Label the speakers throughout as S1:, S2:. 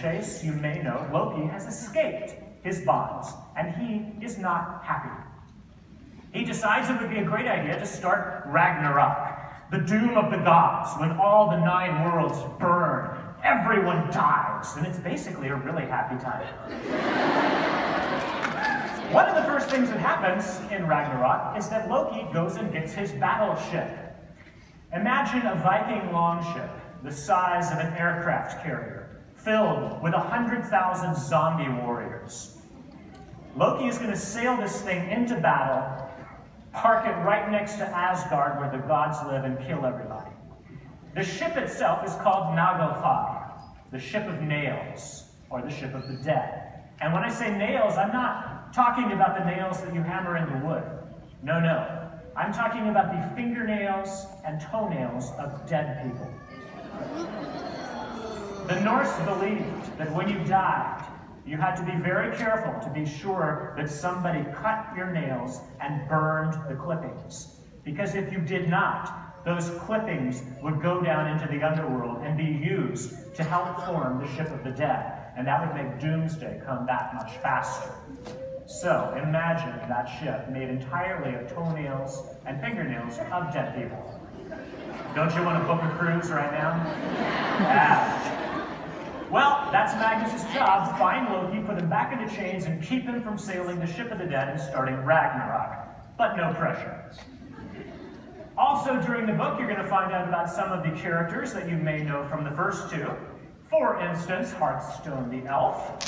S1: Chase, you may know Loki has escaped his bonds, and he is not happy. He decides it would be a great idea to start Ragnarok, the doom of the gods, when all the 9 worlds burn, everyone dies, and it's basically a really happy time. One of the first things that happens in Ragnarok is that Loki goes and gets his battleship. Imagine a Viking longship the size of an aircraft carrier, filled with 100,000 zombie warriors. Loki is going to sail this thing into battle, park it right next to Asgard where the gods live, and kill everybody. The ship itself is called Naglfar, the ship of nails, or the ship of the dead. And when I say nails, I'm not talking about the nails that you hammer into wood. No, no. I'm talking about the fingernails and toenails of dead people. The Norse believed that when you died, you had to be very careful to be sure that somebody cut your nails and burned the clippings. Because if you did not, those clippings would go down into the underworld and be used to help form the ship of the dead. And that would make doomsday come that much faster. So imagine that ship made entirely of toenails and fingernails of dead people. Don't you want to book a cruise right now? Yeah. Well, that's Magnus' job. Find Loki, put him back into chains, and keep him from sailing the ship of the dead and starting Ragnarok. But no pressure. Also, during the book, you're going to find out about some of the characters that you may know from the first 2. For instance, Hearthstone the elf.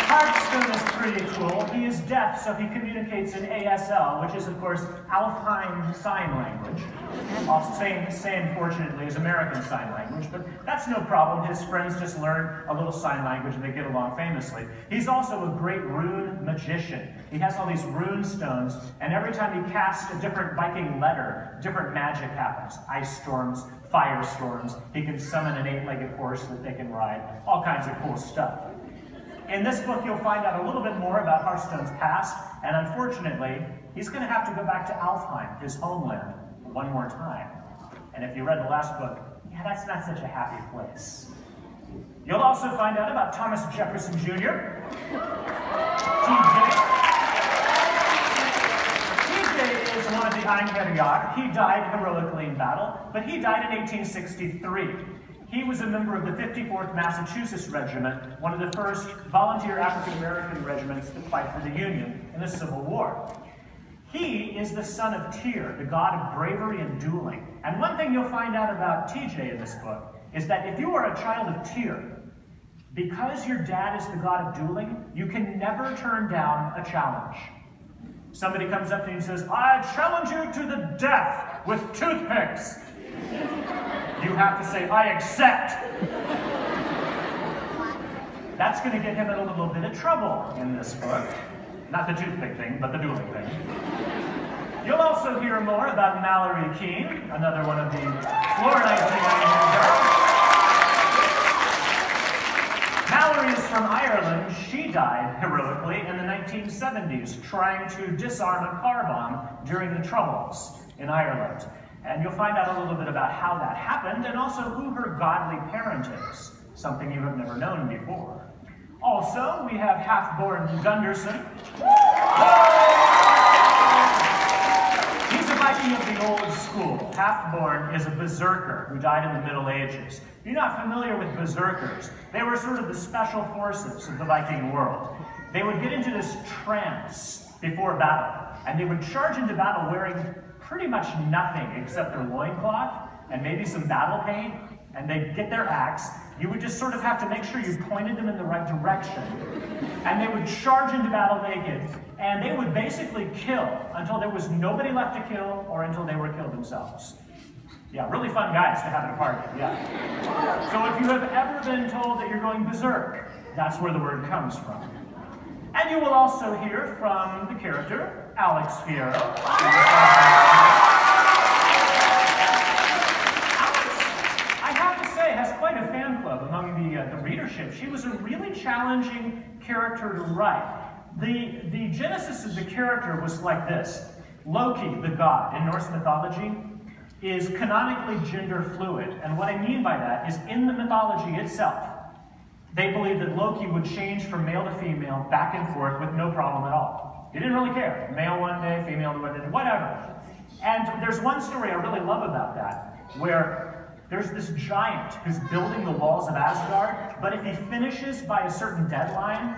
S1: Hearthstone is pretty cool. He is deaf, so he communicates in ASL, which is, of course, Alpine Sign Language. Same, fortunately, as American Sign Language, but that's no problem. His friends just learn a little sign language and they get along famously. He's also a great rune magician. He has all these rune stones, and every time he casts a different Viking letter, different magic happens. Ice storms, firestorms. He can summon an 8-legged horse that they can ride. All kinds of cool stuff. In this book, you'll find out a little bit more about Hearthstone's past, and unfortunately, he's going to have to go back to Alfheim, his homeland, one more time. And if you read the last book, yeah, that's not such a happy place. You'll also find out about Thomas Jefferson Jr., TJ is one of the Einherjar. He died heroically in battle, but he died in 1863. He was a member of the 54th Massachusetts Regiment, one of the first volunteer African-American regiments to fight for the Union in the Civil War. He is the son of Tyr, the god of bravery and dueling. And one thing you'll find out about TJ in this book is that if you are a child of Tyr, because your dad is the god of dueling, you can never turn down a challenge. Somebody comes up to you and says, "I challenge you to the death with toothpicks." You have to say, "I accept." That's going to get him in a little bit of trouble in this book. Not the toothpick thing, but the dueling thing. You'll also hear more about Mallory Keane, another one of the Florida girls. Mallory is from Ireland. She died heroically in the 1970s, trying to disarm a car bomb during the Troubles in Ireland. And you'll find out a little bit about how that happened, and also who her godly parent is, something you have never known before. Also, we have half-born Gunderson. He's a Viking of the old school. Half-born is a berserker who died in the Middle Ages. If you're not familiar with berserkers, they were sort of the special forces of the Viking world. They would get into this trance before battle, and they would charge into battle wearing pretty much nothing except their loincloth and maybe some battle paint, and they'd get their axe. You would just sort of have to make sure you pointed them in the right direction. And they would charge into battle naked, and they would basically kill until there was nobody left to kill or until they were killed themselves. Yeah, really fun guys to have at a party, yeah. So if you have ever been told that you're going berserk, that's where the word comes from. And you will also hear from the character, Alex Fierro. Has quite a fan club among the readership. She was a really challenging character to write. The genesis of the character was like this. Loki, the god in Norse mythology, is canonically gender fluid. And what I mean by that is in the mythology itself, they believe that Loki would change from male to female back and forth with no problem at all. He didn't really care. Male one day, female the other day, whatever. And there's one story I really love about that, where there's this giant who's building the walls of Asgard, but if he finishes by a certain deadline,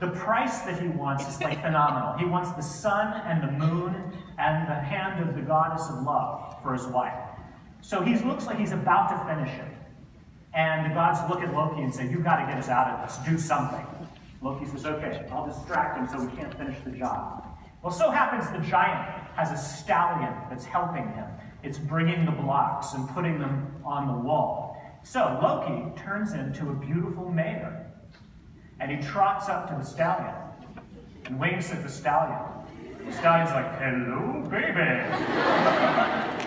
S1: the price that he wants is like phenomenal. He wants the sun and the moon and the hand of the goddess of love for his wife. So he looks like he's about to finish it. And the gods look at Loki and say, "You've got to get us out of this. Do something." Loki says, "Okay, I'll distract him so we can't finish the job." Well, so happens the giant has a stallion that's helping him. It's bringing the blocks and putting them on the wall. So Loki turns into a beautiful mare. And he trots up to the stallion and waves at the stallion. The stallion's like, "Hello, baby."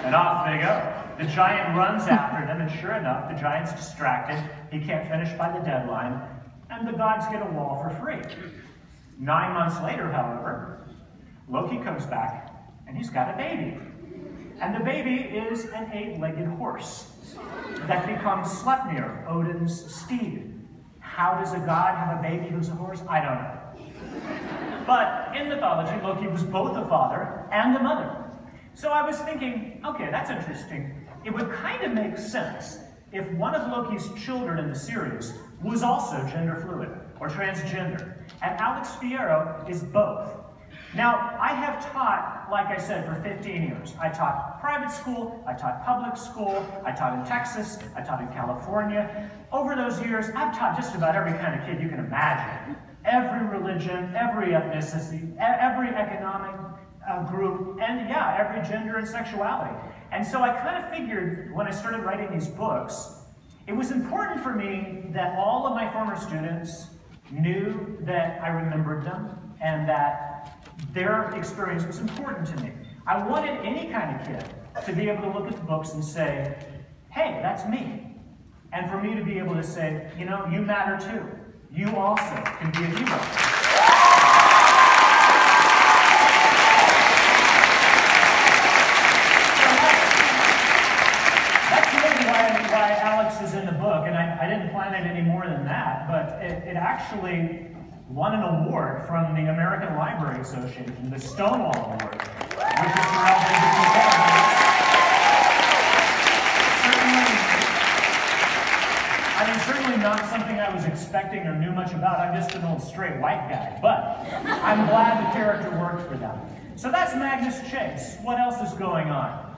S1: And off they go. The giant runs after them, and sure enough, the giant's distracted. He can't finish by the deadline, and the gods get a wall for free. 9 months later, however, Loki comes back, and he's got a baby. And the baby is an 8-legged horse that becomes Sleipnir, Odin's steed. How does a god have a baby who's a horse? I don't know. But in mythology, Loki was both a father and a mother. So I was thinking, okay, that's interesting. It would kind of make sense if one of Loki's children in the series was also gender fluid or transgender. And Alex Fierro is both. Now, I have taught, like I said, for 15 years. I taught private school, I taught public school, I taught in Texas, I taught in California. Over those years, I've taught just about every kind of kid you can imagine. Every religion, every ethnicity, every economic group, and yeah, every gender and sexuality. And so I kind of figured when I started writing these books, it was important for me that all of my former students knew that I remembered them and that their experience was important to me. I wanted any kind of kid to be able to look at the books and say, "Hey, that's me." And for me to be able to say, "You know, you matter too. You also can be a hero." That's really why Alex is in the book, and I didn't plan it any more than that, but it actually won an award from the American Library Association, the Stonewall Award, which is for LGBT. Certainly not something I was expecting or knew much about. I'm just an old straight white guy, but I'm glad the character worked for them. So that's Magnus Chase. What else is going on?